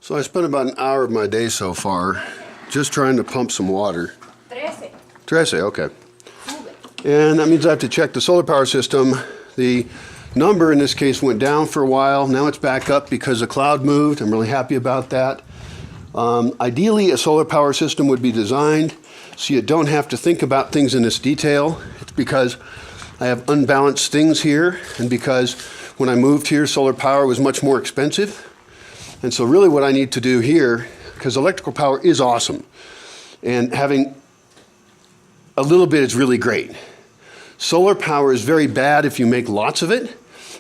So I spent about an hour of my day so far just trying to pump some water. 13, okay. And that means I have to check the solar power system. The number in this case went down for a while. Now it's back up because the cloud moved. I'm really happy about that. Ideally, a solar power system would be designed so you don't have to think about things in this detail. It's because I have unbalanced things here, and because when I moved here, solar power was much more expensive. And so really what I need to do here, because electrical power is awesome, and having a little bit is really great. Solar power is very bad if you make lots of it,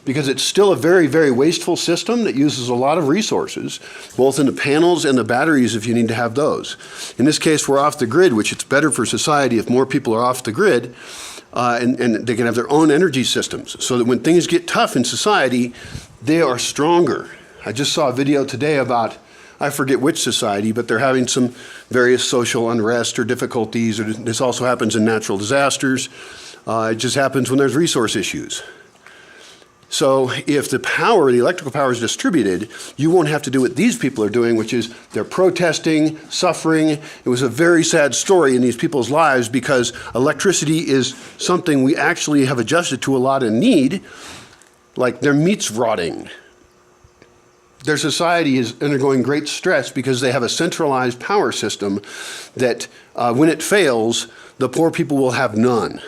because it's still a very, very wasteful system that uses a lot of resources, both in the panels and the batteries if you need to have those. In this case, we're off the grid, which it's better for society if more people are off the grid, and they can have their own energy systems, so that when things get tough in society, they are stronger. I just saw a video today about, I forget which society, but they're having some various social unrest or difficulties, or this also happens in natural disasters. It just happens when there's resource issues. So if the power, the electrical power is distributed, you won't have to do what these people are doing, which is they're protesting, suffering. It was a very sad story in these people's lives because electricity is something we actually have adjusted to a lot and need, like their meat's rotting. Their society is undergoing great stress because they have a centralized power system that when it fails, the poor people will have none.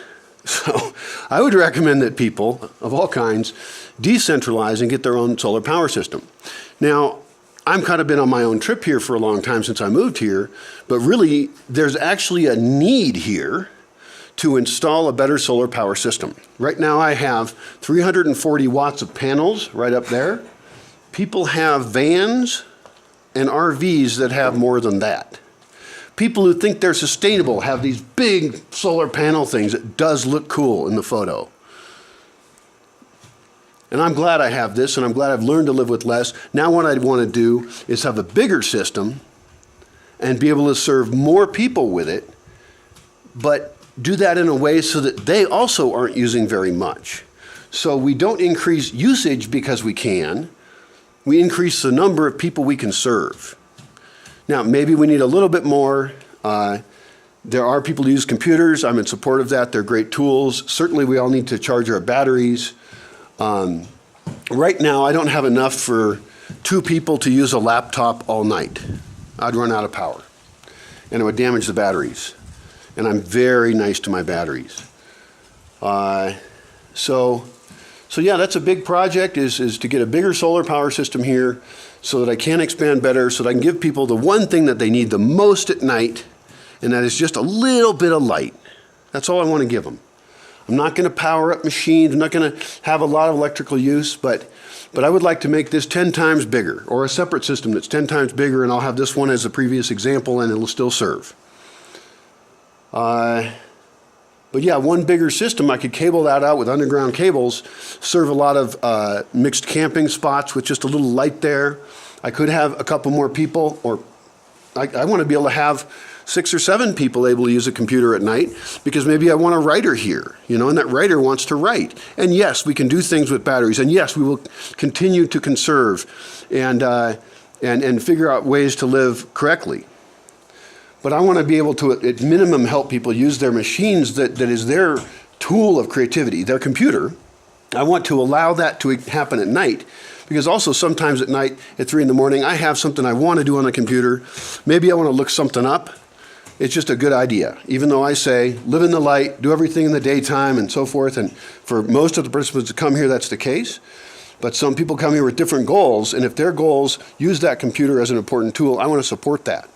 So I would recommend that people of all kinds decentralize and get their own solar power system. Now, I'm kind of been on my own trip here for a long time since I moved here, but really there's actually a need here to install a better solar power system. Right now I have 340 watts of panels right up there. People have vans and RVs that have more than that. People who think they're sustainable have these big solar panel things. It does look cool in the photo. And I'm glad I have this, and I'm glad I've learned to live with less. Now what I want to do is have a bigger system and be able to serve more people with it, but do that in a way so that they also aren't using very much. So we don't increase usage because we can. We increase the number of people we can serve. Now, maybe we need a little bit more. There are people who use computers. I'm in support of that. They're great tools. Certainly, we all need to charge our batteries. Right now, I don't have enough for 2 people to use a laptop all night. I'd run out of power, and it would damage the batteries. And I'm very nice to my batteries. So yeah, that's a big project, is to get a bigger solar power system here so that I can expand better, so that I can give people the one thing that they need the most at night, and that is just a little bit of light. That's all I want to give them. I'm not going to power up machines. I'm not going to have a lot of electrical use, but I would like to make this 10 times bigger, or a separate system that's 10 times bigger, and I'll have this one as a previous example, and it'll still serve. But yeah, one bigger system, I could cable that out with underground cables, serve a lot of mixed camping spots with just a little light there. I could have a couple more people, or I want to be able to have 6 or 7 people able to use a computer at night, because maybe I want a writer here, and that writer wants to write. And yes, we can do things with batteries, and yes, we will continue to conserve and figure out ways to live correctly. But I want to be able to, at minimum, help people use their machines that is their tool of creativity, their computer. I want to allow that to happen at night, because also sometimes at night, at 3 in the morning, I have something I want to do on the computer. Maybe I want to look something up. It's just a good idea. Even though I say, live in the light, do everything in the daytime and so forth, and for most of the participants that come here, that's the case. But some people come here with different goals, and if their goals use that computer as an important tool, I want to support that.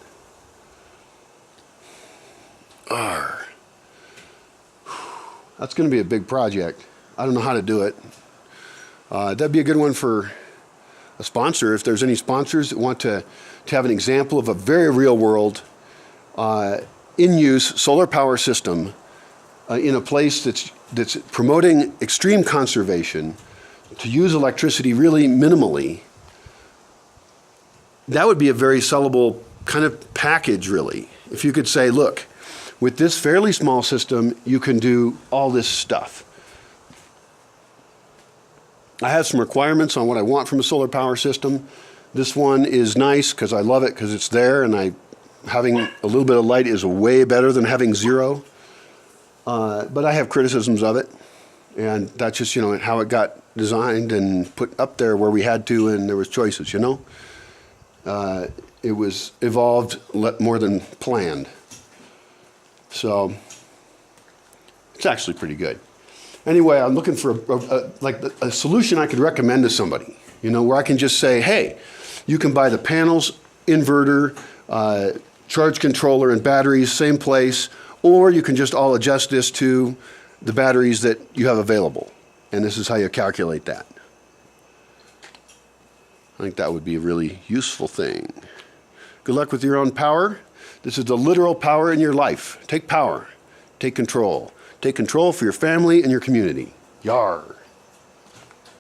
That's going to be a big project. I don't know how to do it. That'd be a good one for a sponsor. If there's any sponsors that want to have an example of a very real world in-use solar power system in a place that's promoting extreme conservation, to use electricity really minimally, that would be a very sellable kind of package, really. If you could say, look, with this fairly small system, you can do all this stuff. I have some requirements on what I want from a solar power system. This one is nice because I love it because it's there, and having a little bit of light is way better than having zero. But I have criticisms of it, and that's just, how it got designed and put up there where we had to, and there was choices, It was evolved more than planned. So it's actually pretty good. Anyway, I'm looking for a solution I could recommend to somebody, where I can just say, hey, you can buy the panels, inverter, charge controller, and batteries, same place, or you can just all adjust this to the batteries that you have available. And this is how you calculate that. I think that would be a really useful thing. Good luck with your own power. This is the literal power in your life. Take power. Take control. Take control for your family and your community. Yar.